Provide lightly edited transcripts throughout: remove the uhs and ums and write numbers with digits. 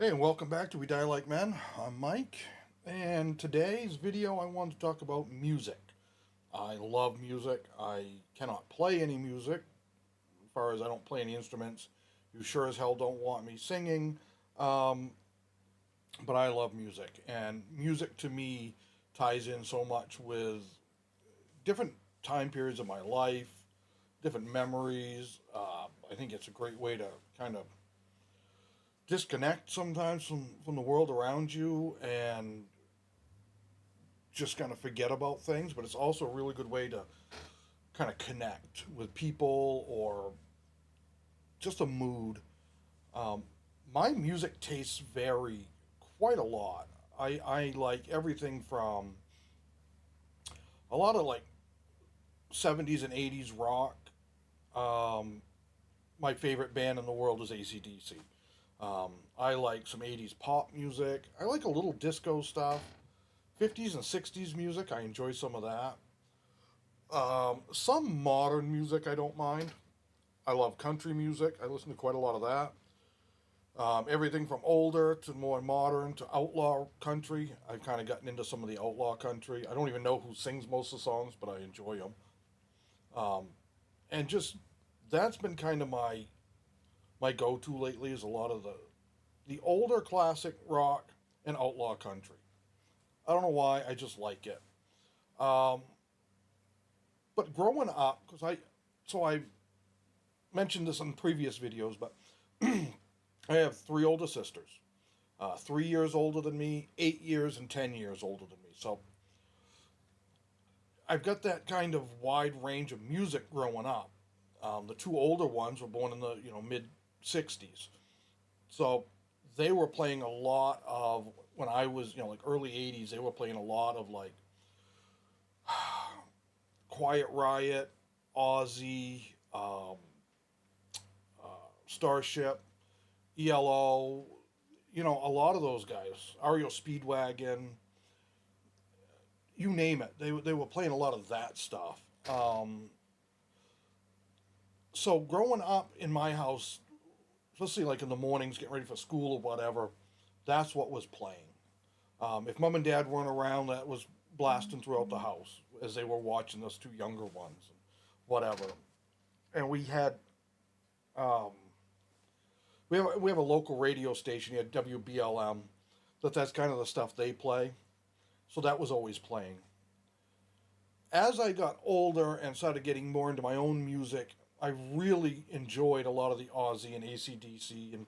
Hey, and welcome back to We Die Like Men. I'm Mike, and today's video I want to talk about music. I love music. I cannot play any music, as far as I don't play any instruments. You sure as hell don't want me singing, um, but I love music, and music to me ties in so much with different time periods of my life, different memories. I think it's a great way to kind of disconnect sometimes from the world around you and just kind of forget about things, but it's also a really good way to kind of connect with people or just a mood. Um, my music tastes vary quite a lot. I like everything from a lot of like 70s and 80s rock. Um, my favorite band in the world is AC/DC. I like some 80s pop music. I like a little disco stuff. 50s and 60s music, I enjoy some of that. Some modern music I don't mind. I love country music. I listen to quite a lot of that. Everything from older to more modern to outlaw country. I've kind of gotten into some of the outlaw country. I don't even know who sings most of the songs, but I enjoy them. And just that's been kind of my go-to lately is a lot of the older classic rock and outlaw country. I don't know why. I just like it. Um, but growing up, I mentioned this in previous videos, but I have three older sisters, 3 years older than me, 8 years and 10 years older than me. So I've got that kind of wide range of music growing up. The two older ones were born in the mid '60s, so they were playing a lot of when I was like early '80s. They were playing a lot of like Quiet Riot, Ozzy, Starship, ELO. A lot of those guys, REO Speedwagon, you name it. They were playing a lot of that stuff. So growing up in my house, especially like in the mornings, getting ready for school or whatever, that's what was playing. If mom and dad weren't around, that was blasting throughout the house as they were watching us two younger ones, and whatever. And we have a local radio station here, WBLM, that's kind of the stuff they play. So that was always playing. As I got older and started getting more into my own music, I really enjoyed a lot of the Ozzy and AC/DC and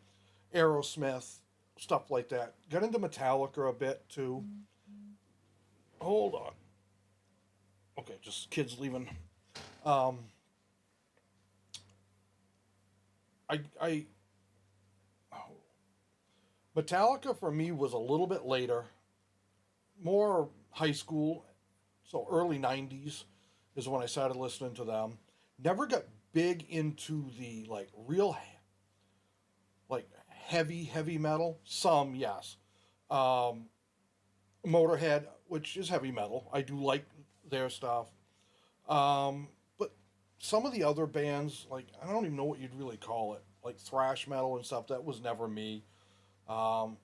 Aerosmith, stuff like that. Got into Metallica a bit too. Hold on. Okay, just kids leaving. Um, I oh, Metallica for me was a little bit later, more high school, so early '90s is when I started listening to them. Never got big into the like real like heavy metal. Some yes, um, Motorhead, which is heavy metal. I do like their stuff. But some of the other bands, like I don't even know what you'd really call it, like thrash metal and stuff. That was never me. Um,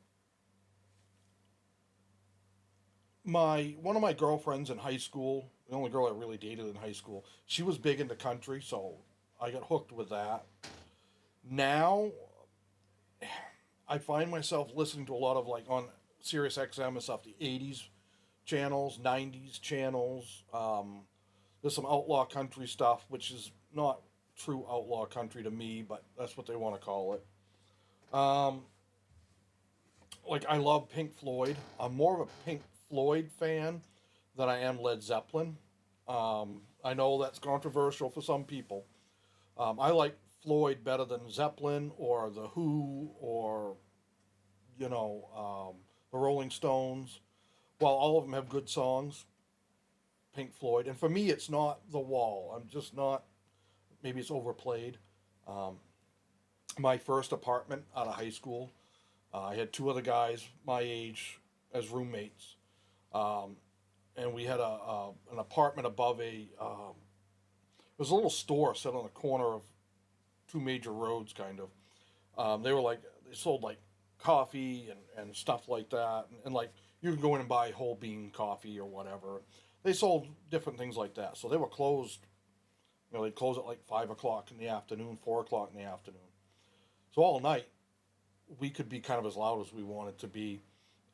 my one of my girlfriends in high school, the only girl I really dated in high school, she was big into country, so I got hooked with that. Now I find myself listening to a lot of like on Sirius XM and stuff, the '80s channels, '90s channels. There's some outlaw country stuff, which is not true outlaw country to me, but that's what they want to call it. Um, like I love Pink Floyd. I'm more of a Pink Floyd fan than I am Led Zeppelin. I know that's controversial for some people. I like Floyd better than Zeppelin or the Who or the Rolling Stones. While all of them have good songs, Pink Floyd, and for me, it's not The Wall. I'm just not. Maybe it's overplayed. Um, my first apartment out of high school, I had two other guys my age as roommates, and we had an apartment above it was a little store set on the corner of two major roads, kind of. They sold like coffee and stuff like that. And like you could go in and buy whole bean coffee or whatever. They sold different things like that. So they were closed. You know, they'd close at like 5 o'clock in the afternoon, 4 o'clock in the afternoon. So all night we could be kind of as loud as we wanted to be.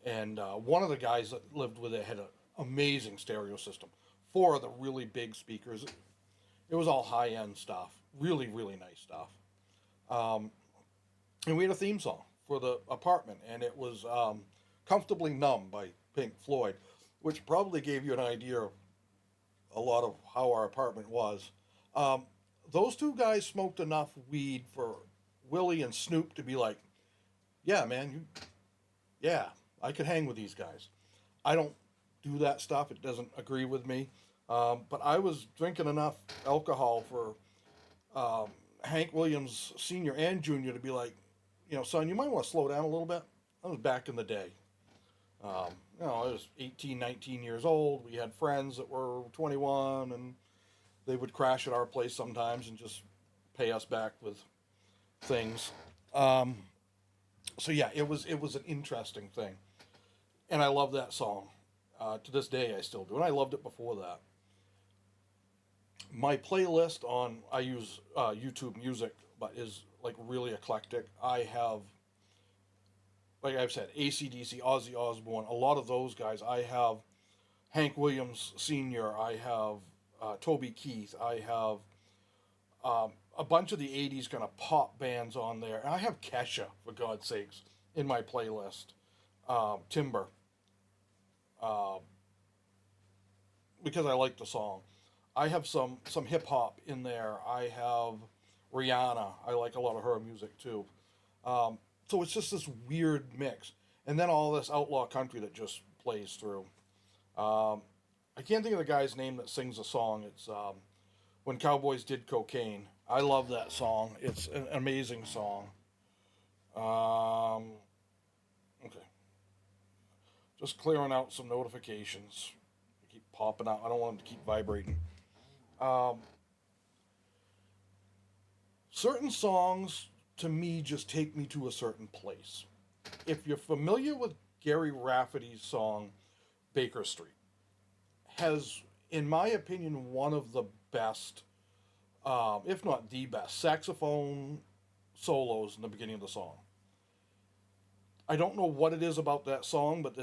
And one of the guys that lived with it had an amazing stereo system. Four of the really big speakers. It was all high end stuff. Really, really nice stuff. Um, and we had a theme song for the apartment, and it was "Comfortably Numb" by Pink Floyd, which probably gave you an idea of a lot of how our apartment was. Um, those two guys smoked enough weed for Willie and Snoop to be like, "Yeah, man, yeah, I could hang with these guys." I don't do that stuff; it doesn't agree with me. But I was drinking enough alcohol for Hank Williams Sr. and Jr. to be like, son, you might want to slow down a little bit. That was back in the day. I was 18, 19 years old. We had friends that were 21, and they would crash at our place sometimes and just pay us back with things. Um, so yeah, it was an interesting thing, and I love that song. To this day, I still do, and I loved it before that. My playlist on I use YouTube Music, but is like really eclectic. I have, like I've said, ACDC, Ozzy Osbourne, a lot of those guys. I have Hank Williams Sr. I have Toby Keith. I have a bunch of the '80s kind of pop bands on there, and I have Kesha, for God's sakes, in my playlist. Timber, uh, because I like the song. I have some hip hop in there. I have Rihanna. I like a lot of her music too. So it's just this weird mix, and then all this outlaw country that just plays through. Um, I can't think of the guy's name that sings the song. It's "When Cowboys Did Cocaine." I love that song. It's an amazing song. Um, okay, just clearing out some notifications. They keep popping out. I don't want them to keep vibrating. Um, Certain songs to me just take me to a certain place. If you're familiar with Gary Rafferty's song Baker Street, has, in my opinion, one of the best, if not the best, saxophone solos in the beginning of the song. I don't know what it is about that song, but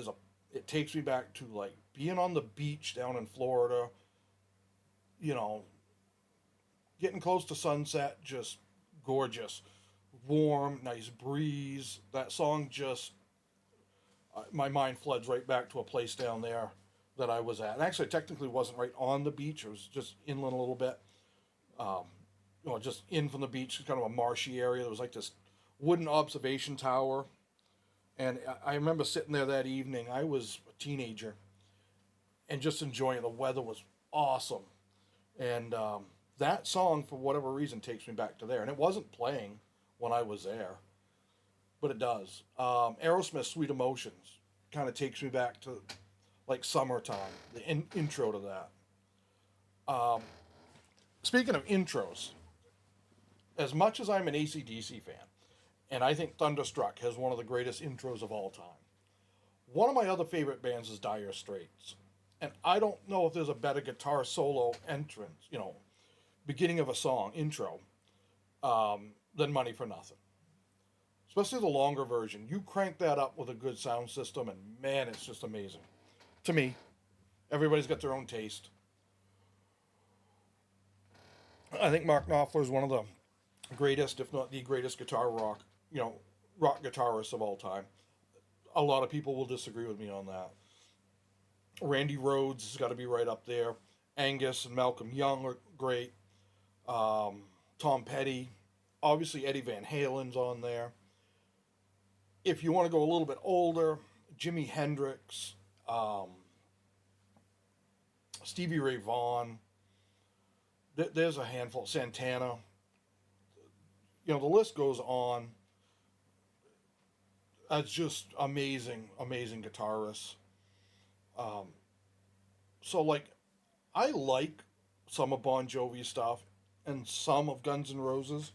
it takes me back to like being on the beach down in Florida, you know, getting close to sunset, just gorgeous, warm, nice breeze. That song just, my mind floods right back to a place down there that I was at. And actually, I technically wasn't right on the beach. It was just inland a little bit. Um, just in from the beach, kind of a marshy area. There was like this wooden observation tower. And I remember sitting there that evening. I was a teenager and just enjoying it. The weather was awesome. And that song, for whatever reason, takes me back to there. And it wasn't playing when I was there, but it does. Aerosmith "Sweet Emotions" kind of takes me back to like summertime, the intro to that. Um, Speaking of intros, as much as I'm an ACDC fan, and I think Thunderstruck has one of the greatest intros of all time, one of my other favorite bands is Dire Straits. And I don't know if there's a better guitar solo entrance, beginning of a song, intro, than Money for Nothing. Especially the longer version. You crank that up with a good sound system, and man, it's just amazing. To me, everybody's got their own taste. I think Mark Knopfler is one of the greatest, if not the greatest, you know, rock guitarists of all time. A lot of people will disagree with me on that. Randy Rhoads has got to be right up there. Angus and Malcolm Young are great. Tom Petty, obviously Eddie Van Halen's on there. If you want to go a little bit older, Jimi Hendrix, um, Stevie Ray Vaughan. There's a handful. Santana. The list goes on. It's just amazing, amazing guitarists. Um, so like, I like some of Bon Jovi stuff and some of Guns N' Roses.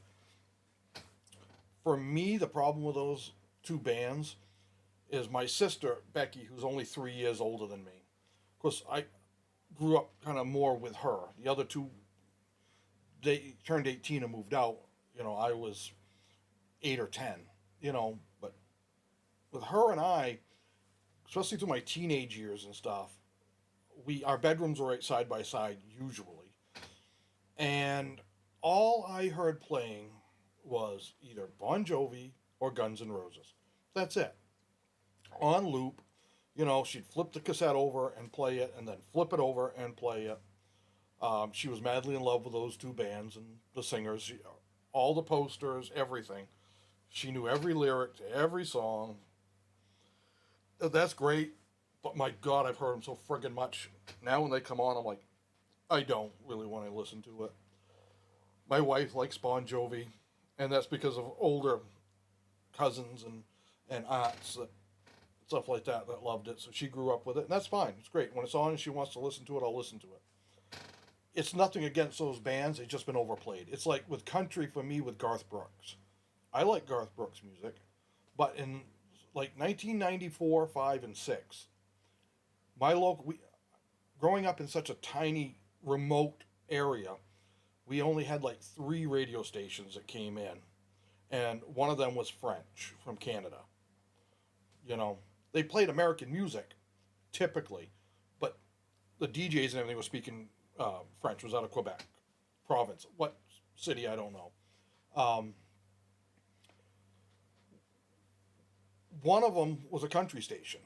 For me, the problem with those two bands is my sister, Becky, who's only 3 years older than me. Of course, I grew up kind of more with her. The other two, they turned 18 and moved out. I was 8 or 10, but with her and I, especially through my teenage years and stuff, our bedrooms were right side by side usually, and all I heard playing was either Bon Jovi or Guns N' Roses. That's it. On loop. She'd flip the cassette over and play it, and then flip it over and play it. She was madly in love with those two bands and the singers, all the posters, everything. She knew every lyric to every song. That's great, but my God, I've heard them so friggin' much. Now when they come on, I'm like, I don't really want to listen to it. My wife likes Bon Jovi, and that's because of older cousins and aunts that stuff like that loved it. So she grew up with it, and that's fine. It's great. When it's on and she wants to listen to it, I'll listen to it. It's nothing against those bands. They've just been overplayed. It's like with country for me with Garth Brooks. I like Garth Brooks music, but in like 1994, 5, and 6, growing up in such a tiny, remote area, we only had like 3 radio stations that came in, and one of them was French from Canada. They played American music, typically, but the DJs and everything were speaking French. It was out of Quebec province. What city, I don't know. One of them was a country station,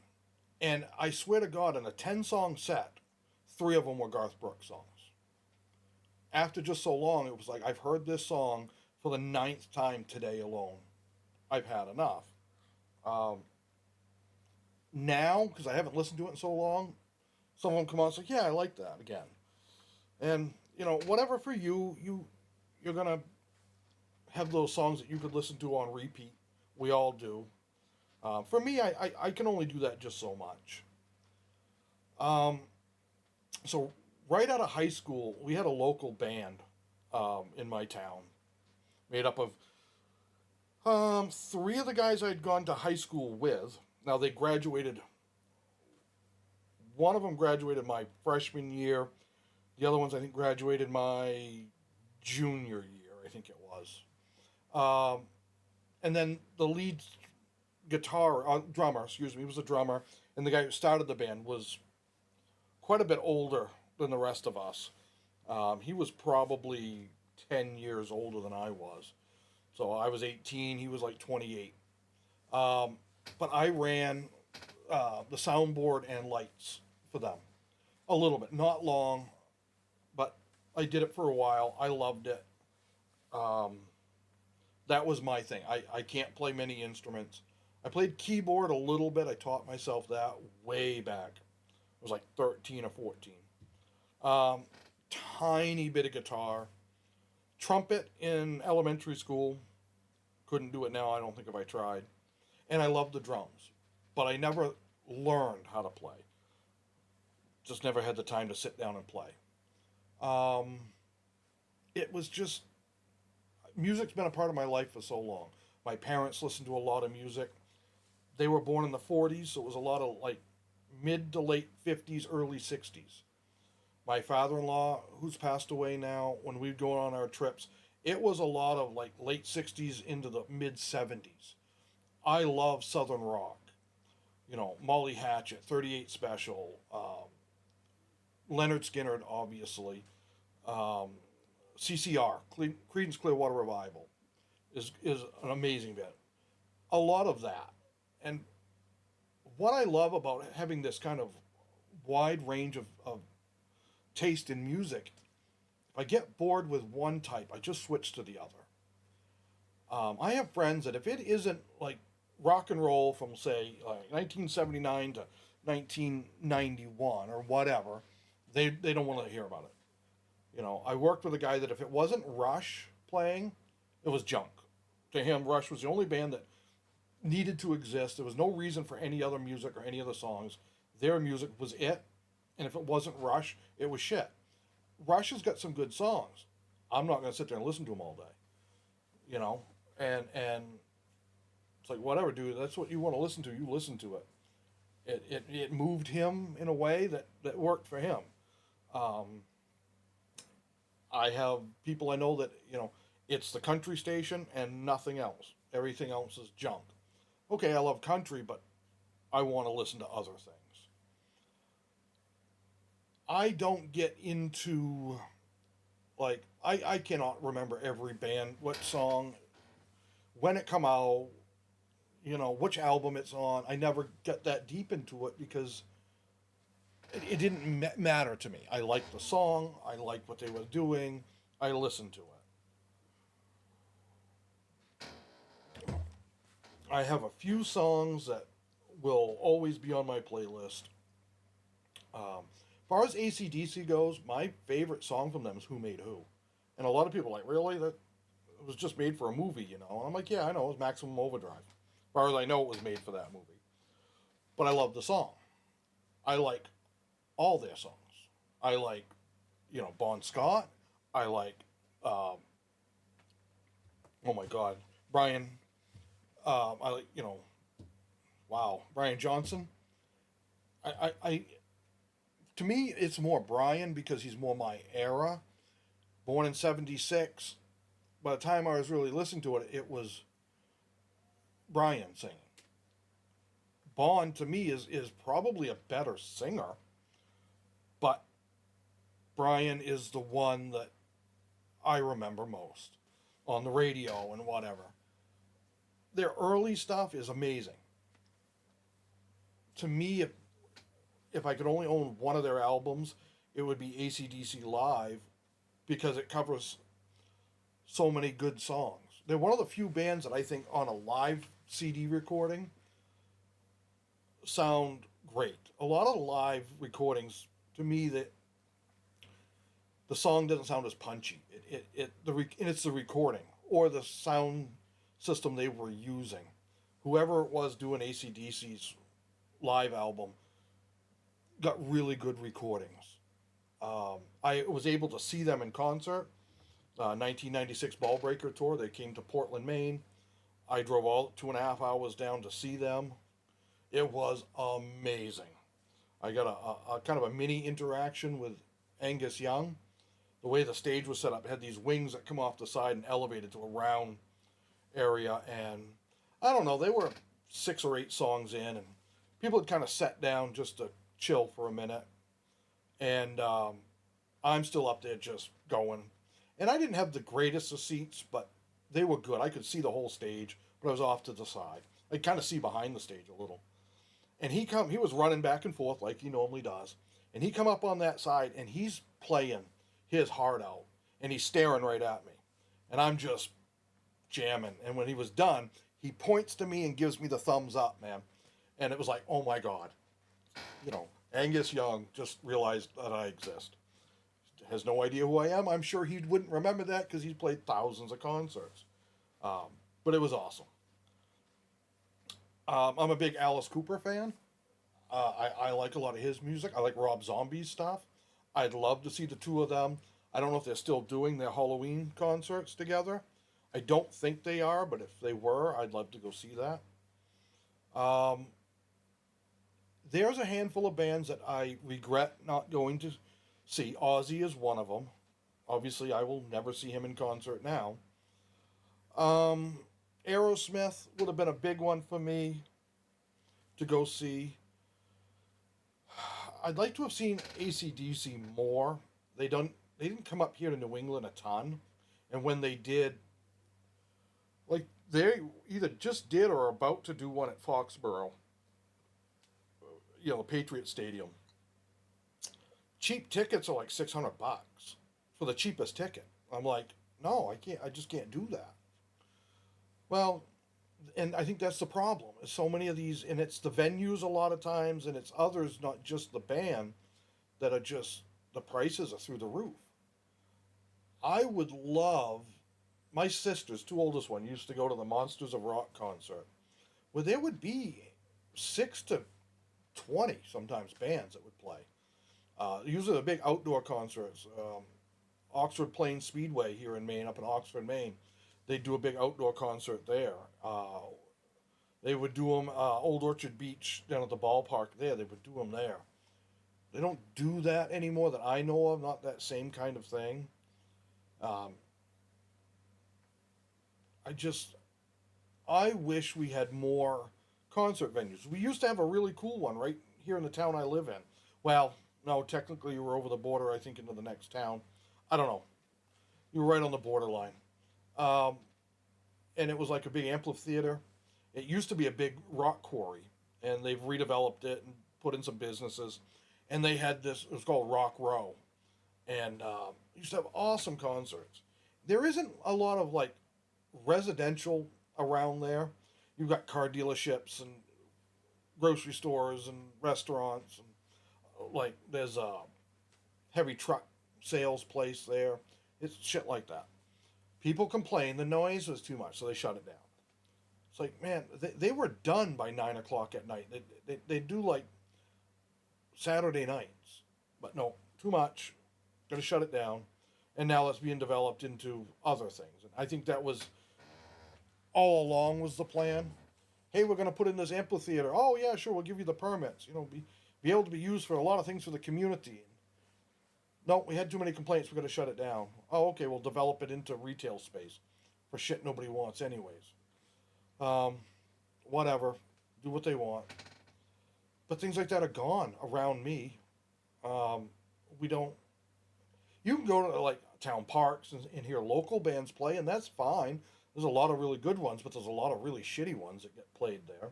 and I swear to God, in a 10-song set, 3 of them were Garth Brooks songs. After just so long, it was like, I've heard this song for the 9th time today alone. I've had enough. Now, because I haven't listened to it in so long, some of them come on and say, yeah, I like that again. And, whatever for you, you're going to have those songs that you could listen to on repeat. We all do. For me, I can only do that just so much. So right out of high school, we had a local band in my town, made up of 3 of the guys I'd gone to high school with. Now they graduated. One of them graduated my freshman year. The other ones I think graduated my junior year. I think it was. And then the lead drummer, was a drummer, and the guy who started the band was quite a bit older than the rest of us. He was probably 10 years older than I was. So I was 18, he was like 28. But I ran the soundboard and lights for them a little bit, not long, but I did it for a while. I loved it. That was my thing. I can't play many instruments. I played keyboard a little bit. I taught myself that way back. I was like 13 or 14. Tiny bit of guitar. Trumpet in elementary school. Couldn't do it now, I don't think, if I tried. And I loved the drums. But I never learned how to play. Just never had the time to sit down and play. It was just... Music's been a part of my life for so long. My parents listened to a lot of music. They were born in the 40s, so it was a lot of like mid to late 50s, early 60s. My father-in-law, who's passed away now, when we'd go on our trips, it was a lot of like late 60s into the mid 70s. I love Southern rock. Molly Hatchet, 38 Special, Leonard Skinner, obviously, CCR, Creedence Clearwater Revival, is an amazing band. A lot of that. And what I love about having this kind of wide range of taste in music, if I get bored with one type, I just switch to the other. I have friends that if it isn't like rock and roll from, say, like 1979 to 1991 or whatever, they don't want to hear about it. I worked with a guy that if it wasn't Rush playing, it was junk. To him, Rush was the only band that needed to exist. There was no reason for any other music or any other songs. Their music was it, and if it wasn't Rush, it was shit. Rush has got some good songs. I'm not going to sit there and listen to them all day, and It's like, whatever, dude. That's what you want to listen to. You listen to it. It moved him in a way that worked for him. Um, I have people I know that, it's the country station and nothing else. Everything else is junk. Okay, I love country, but I want to listen to other things. I don't get into, like, I cannot remember every band, what song, when it come out, which album it's on. I never got that deep into it because it didn't matter to me. I liked the song, I liked what they were doing, I listened to it. I have a few songs that will always be on my playlist. As far as ACDC goes, my favorite song from them is Who Made Who. And a lot of people are like, really? That it was just made for a movie, And I'm like, yeah, I know, it was Maximum Overdrive. As far as I know, it was made for that movie. But I love the song. I like all their songs. I like, Bon Scott. I like, um, oh my God, Brian. I like, wow, Brian Johnson. I to me, it's more Brian because he's more my era. Born in '76. By the time I was really listening to it, it was Brian singing. Bon to me is probably a better singer, but Brian is the one that I remember most on the radio and whatever. Their early stuff is amazing. To me, if I could only own one of their albums, it would be ACDC Live because it covers so many good songs. They're one of the few bands that I think on a live CD recording sound great. A lot of the live recordings, to me, that the song doesn't sound as punchy. And it's the recording or the sound system they were using. Whoever it was doing ACDC's live album got really good recordings. I was able to see them in concert. 1996 Ballbreaker tour. They came to Portland, Maine. I drove all 2.5 hours down to see them. It was amazing. I got a kind of a mini interaction with Angus Young. The way the stage was set up, it had these wings that come off the side and elevated to a round area. And I don't know, they were 6 or 8 songs in, and people had kind of sat down just to chill for a minute. And I'm still up there just going. And I didn't have the greatest of seats, but they were good. I could see the whole stage, but I was off to the side. I could kind of see behind the stage a little. And he was running back and forth like he normally does. And he come up on that side and he's playing his heart out. And he's staring right at me. And I'm just jamming. And when he was done, he points to me and gives me the thumbs up, man. And it was like, oh my God. Angus Young just realized that I exist. Has no idea who I am. I'm sure he wouldn't remember that because he's played thousands of concerts. But it was awesome. I'm a big Alice Cooper fan. I like a lot of his music. I like Rob Zombie's stuff. I'd love to see the two of them. I don't know if they're still doing their Halloween concerts together. I don't think they are, but if they were, I'd love to go see that. Um, there's a handful of bands that I regret not going to see. Ozzy is one of them. Obviously, I will never see him in concert now. Um, Aerosmith would have been a big one for me to go see. I'd like to have seen ACDC more. They don't. They didn't come up here to New England a ton, and when they did, like they either just did or are about to do one at Foxborough. The Patriot Stadium. Cheap tickets are like $600 for the cheapest ticket. I'm like, no, I can't. I just can't do that. Well, and I think that's the problem. So many of these, and it's the venues a lot of times, and it's others, not just the band, that are just the prices are through the roof. I would love. My sisters, two oldest one, used to go to the Monsters of Rock concert, where there would be 6 to 20 sometimes bands that would play. Usually the big outdoor concerts. Oxford Plains Speedway here in Maine, up in Oxford, Maine, they do a big outdoor concert there. They would do them Old Orchard Beach down at the ballpark there. They would do them there. They don't do that anymore that I know of. Not that same kind of thing. Um, I just I wish we had more concert venues. We used to have a really cool one right here in the town I live in. Well, no, technically you were over the border, I think, into the next town. I don't know. You were right on the borderline. Um, and it was like a big amphitheater. It used to be a big rock quarry, and they've redeveloped it and put in some businesses. And they had this, it was called Rock Row. And used to have awesome concerts. There isn't a lot of like residential around there. You've got car dealerships and grocery stores and restaurants and like there's a heavy truck sales place there. It's shit like that. People complain the noise was too much, so they shut it down. It's like, man, they were done by 9 o'clock at night. They do like Saturday nights, but no, too much. Got to shut it down, and now it's being developed into other things. And I think that was all along was the plan. Hey, we're going to put in this amphitheater. Oh yeah, sure, we'll give you the permits. You know, be able to be used for a lot of things for the community. No, we had too many complaints. We're going to shut it down. Oh, okay, we'll develop it into retail space for shit nobody wants, anyways. Um, Whatever, do what they want. But things like that are gone around me. Um, we don't. You can go to like town parks and hear local bands play, and that's fine. There's a lot of really good ones, but there's a lot of really shitty ones that get played there.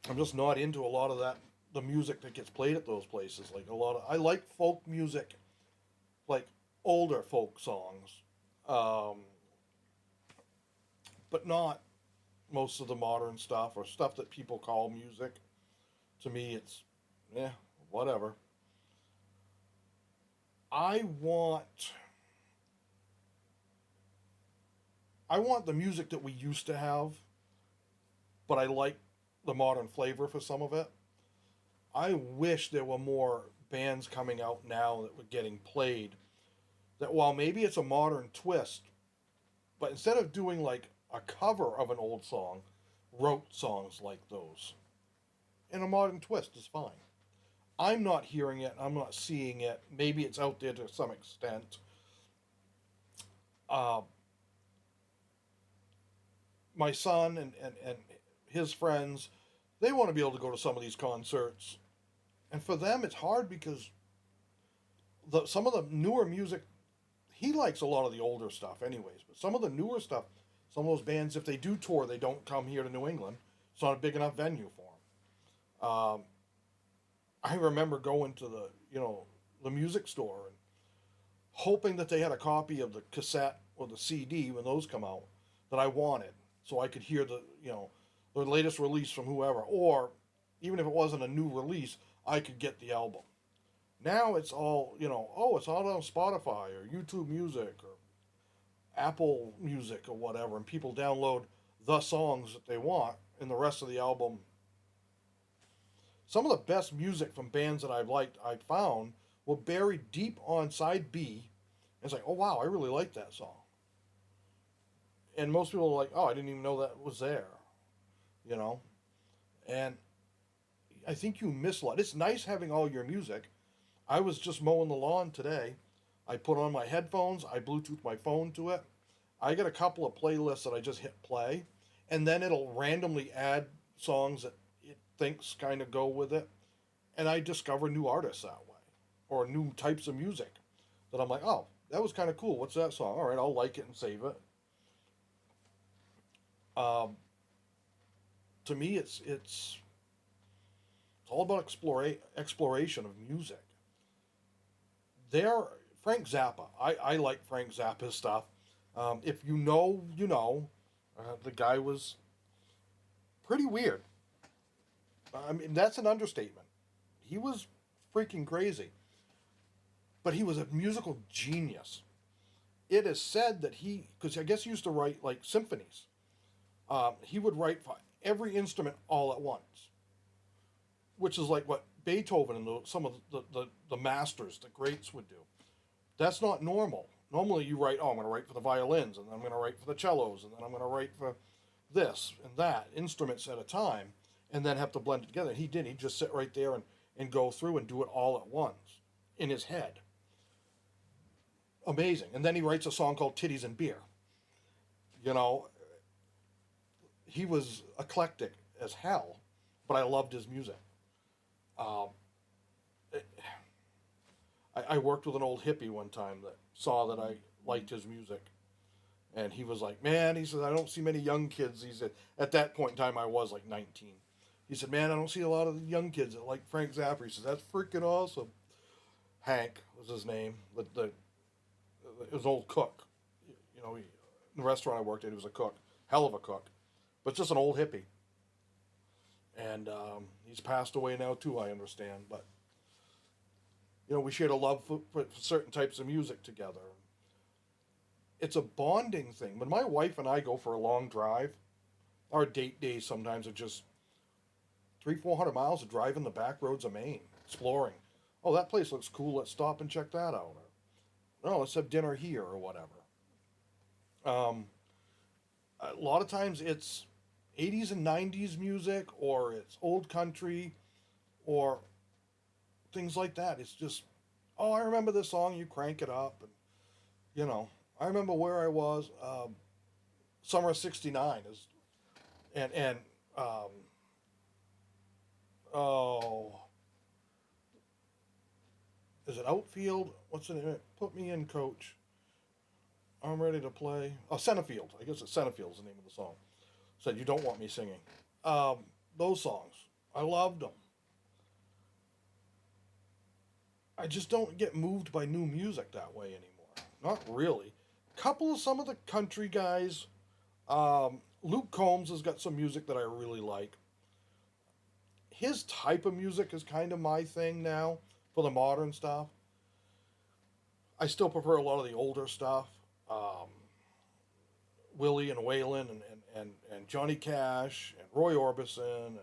I'm just not into a lot of that. The music that gets played at those places, like a lot of, I like folk music, like older folk songs, um, but not most of the modern stuff or stuff that people call music. To me, it's yeah, whatever. I want I want the music that we used to have, but I like the modern flavor for some of it. I wish there were more bands coming out now that were getting played. That while maybe it's a modern twist, but instead of doing like a cover of an old song, wrote songs like those. And a modern twist is fine. I'm not hearing it. I'm not seeing it. Maybe it's out there to some extent. Uh, my son and his friends, they want to be able to go to some of these concerts. And for them, it's hard because some of the newer music, he likes a lot of the older stuff, anyways. But some of the newer stuff, some of those bands, if they do tour, they don't come here to New England. It's not a big enough venue for them. I remember going to the music store and hoping that they had a copy of the cassette or the CD when those come out that I wanted, so I could hear the latest release from whoever, or even if it wasn't a new release, I could get the album. Now it's all oh, it's all on Spotify or YouTube Music or Apple Music or whatever, and people download the songs that they want, and the rest of the album. Some of the best music from bands that I've liked, I found, were buried deep on side B. And it's like, oh wow, I really like that song. And most people are like, oh, I didn't even know that was there, you know. And I think you miss a lot. It's nice having all your music. I was just mowing the lawn today. I put on my headphones. I Bluetooth my phone to it. I got a couple of playlists that I just hit play, and then it'll randomly add songs that it thinks kind of go with it, and I discover new artists that way, or new types of music that I'm like, oh, that was kind of cool. What's that song? All right, I'll like it and save it. Um, to me, it's all about exploration of music. There, Frank Zappa. I like Frank Zappa's stuff. If you know, you know. The guy was pretty weird. I mean, that's an understatement. He was freaking crazy, but he was a musical genius. It is said that because I guess he used to write like symphonies. He would write for every instrument all at once, which is like what Beethoven and some of the masters, the greats would do. That's not normal. Normally you write, oh, I'm going to write for the violins, and then I'm going to write for the cellos, and then I'm going to write for this and that, instruments at a time, and then have to blend it together. He didn't. He'd just sit right there and go through and do it all at once in his head. Amazing. And then he writes a song called Titties and Beer. You know, he was eclectic as hell, but I loved his music. Um, I worked with an old hippie one time that saw that I liked his music. And he was like, man, he said, I don't see many young kids. He said, at that point in time, I was like 19. He said, man, I don't see a lot of young kids that like Frank Zappa. He says, that's freaking awesome. Hank was his name. It was an old cook. You know, in the restaurant I worked at, he was a cook. Hell of a cook. But just an old hippie. And he's passed away now, too, I understand. But, you know, we shared a love for certain types of music together. It's a bonding thing. When my wife and I go for a long drive, our date days sometimes are just 300-400 miles of driving the back roads of Maine, exploring. Oh, that place looks cool. Let's stop and check that out. Or, no, let's have dinner here or whatever. Um, a lot of times it's 80s and 90s music, or it's old country, or things like that. It's just, oh, I remember this song. You crank it up, and you know, I remember where I was. Summer of '69 is, and um, oh, is it outfield? What's the name? Put me in, coach. I'm ready to play. Oh, Centerfield. I guess it's Centerfield is the name of the song. Said you don't want me singing. Um, those songs, I loved them. I just don't get moved by new music that way anymore. Not really. Couple of some of the country guys. Luke Combs has got some music that I really like. His type of music is kind of my thing now for the modern stuff. I still prefer a lot of the older stuff. Um, Willie and Waylon and Johnny Cash and Roy Orbison. And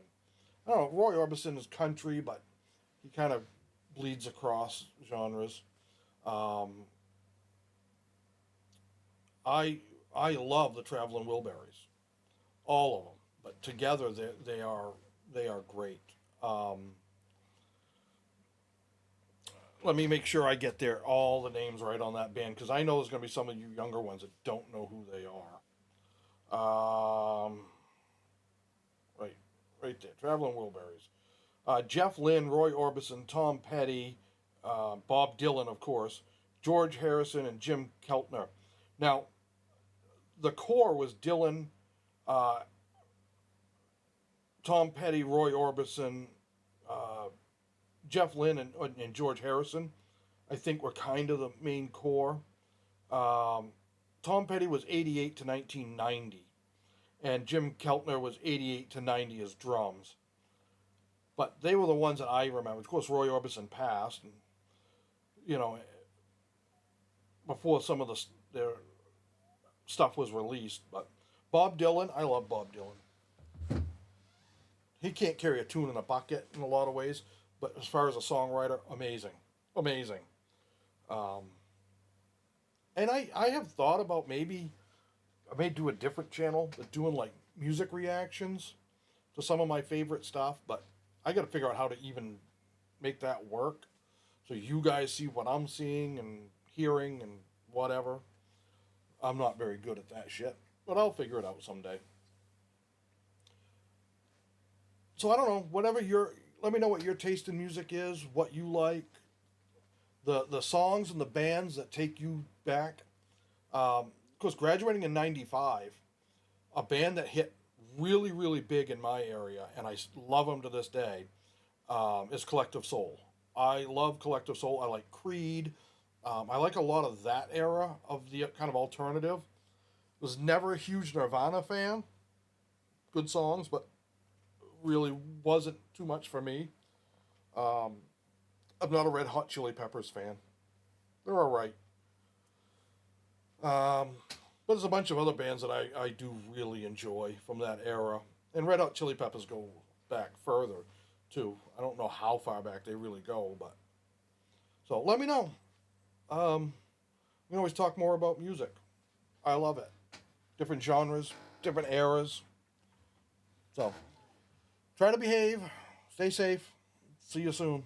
I don't know, Roy Orbison is country, but he kind of bleeds across genres. Um, I I love the Traveling Wilburys, all of them. But together they are great. Um, Let me make sure I get all the names right on that band because I know there's going to be some of you younger ones that don't know who they are. Right, right there, Traveling Wilburys. Jeff Lynne, Roy Orbison, Tom Petty, Bob Dylan, of course, George Harrison, and Jim Keltner. Now, the core was Dylan, uh, Tom Petty, Roy Orbison, uh, Jeff Lynne, and George Harrison. I think were kind of the main core. Um, Tom Petty was 88 to 1990, and Jim Keltner was 88 to 90 as drums. But they were the ones that I remember. Of course, Roy Orbison passed, and you know, before some of their stuff was released. But Bob Dylan, I love Bob Dylan. He can't carry a tune in a bucket in a lot of ways, but as far as a songwriter, amazing, amazing. Um, and I have thought about maybe I may do a different channel, but doing like music reactions to some of my favorite stuff. But I got to figure out how to even make that work, so you guys see what I'm seeing and hearing and whatever. I'm not very good at that shit, but I'll figure it out someday. So I don't know. Whatever your Let me know what your taste in music is, what you like, the songs and the bands that take you back. Of course, graduating in '95, a band that hit really really big in my area, and I love them to this day, is Collective Soul. I love Collective Soul. I like Creed. I like a lot of that era of the kind of alternative. Was never a huge Nirvana fan. Good songs, but really wasn't too much for me. Um, I'm not a Red Hot Chili Peppers fan. They're all right. But there's a bunch of other bands that I do really enjoy from that era. And Red Hot Chili Peppers go back further, too. I don't know how far back they really go, but. So let me know. Um, We can always talk more about music. I love it. Different genres, different eras. So, try to behave. Stay safe. See you soon.